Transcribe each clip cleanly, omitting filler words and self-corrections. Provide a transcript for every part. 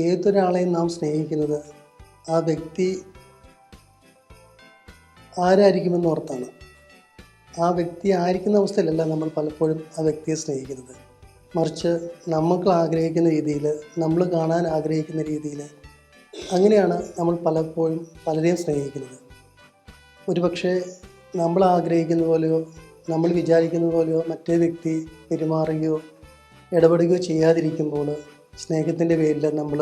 ഏതൊരാളെയും നാം സ്നേഹിക്കുന്നത് ആ വ്യക്തി ആരായിരിക്കുമെന്ന് ഓർത്താണ്. ആ വ്യക്തി ആയിരിക്കുന്ന അവസ്ഥയിലല്ല നമ്മൾ പലപ്പോഴും ആ വ്യക്തിയെ സ്നേഹിക്കുന്നത്. മറിച്ച് നമുക്ക് ആഗ്രഹിക്കുന്ന രീതിയിൽ, നമ്മൾ കാണാൻ ആഗ്രഹിക്കുന്ന രീതിയിൽ, അങ്ങനെയാണ് നമ്മൾ പലപ്പോഴും പലരെയും സ്നേഹിക്കുന്നത്. ഒരുപക്ഷെ നമ്മൾ ആഗ്രഹിക്കുന്ന പോലെയോ നമ്മൾ വിചാരിക്കുന്ന പോലെയോ മറ്റേ വ്യക്തി പെരുമാറുകയോ ഇടപെടുകയോ ചെയ്യാതിരിക്കുമ്പോൾ സ്നേഹത്തിൻ്റെ പേരിൽ നമ്മൾ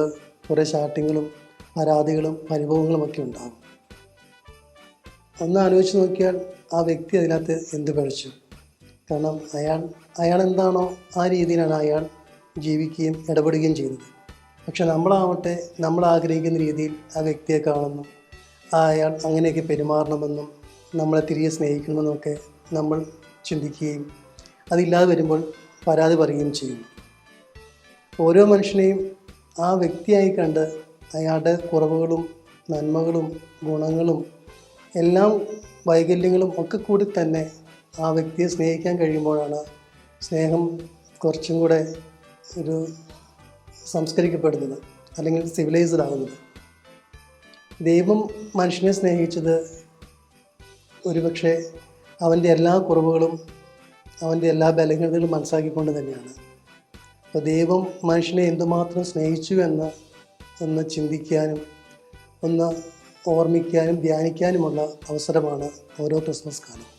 കുറേ ശാഠ്യങ്ങളും പരാതികളും പരിഭവങ്ങളുമൊക്കെ ഉണ്ടാകും. ഒന്ന് ആലോചിച്ച് നോക്കിയാൽ ആ വ്യക്തി അതിനകത്ത് എന്ത് പഴിച്ചു? കാരണം അയാൾ എന്താണോ ആ രീതിയിലാണ് അയാൾ ജീവിക്കുകയും ഇടപെടുകയും ചെയ്യുന്നത്. പക്ഷെ നമ്മളാവട്ടെ നമ്മൾ ആഗ്രഹിക്കുന്ന രീതിയിൽ ആ വ്യക്തിയെ കാണുന്നു, അയാൾ അങ്ങനെയൊക്കെ പെരുമാറണമെന്നും നമ്മളെ തിരികെ സ്നേഹിക്കണമെന്നൊക്കെ നമ്മൾ ചിന്തിക്കുകയും അതില്ലാതെ വരുമ്പോൾ പരാതി പറയുകയും ചെയ്യുന്നു. ഓരോ മനുഷ്യനെയും ആ വ്യക്തിയായി കണ്ട് അയാളുടെ കുറവുകളും നന്മകളും ഗുണങ്ങളും എല്ലാം വൈകല്യങ്ങളും ഒക്കെ കൂടി തന്നെ ആ വ്യക്തിയെ സ്നേഹിക്കാൻ കഴിയുമ്പോഴാണ് സ്നേഹം കുറച്ചും കൂടെ ഒരു സംസ്കരിക്കപ്പെടുന്നത്, അല്ലെങ്കിൽ സിവിലൈസ്ഡ് ആകുന്നത്. ദൈവം മനുഷ്യനെ സ്നേഹിച്ചത് ഒരുപക്ഷെ അവൻ്റെ എല്ലാ കുറവുകളും അവൻ്റെ എല്ലാ ബലഹീനതകളും മനസ്സിലാക്കിക്കൊണ്ട് തന്നെയാണ്. അപ്പോൾ ദൈവം മനുഷ്യനെ എന്തുമാത്രം സ്നേഹിച്ചു എന്ന് ഒന്ന് ചിന്തിക്കാനും ഒന്ന് ഓർമ്മിക്കാനും ധ്യാനിക്കാനുമുള്ള അവസരമാണ് ഓരോ ക്രിസ്മസ് കാലം.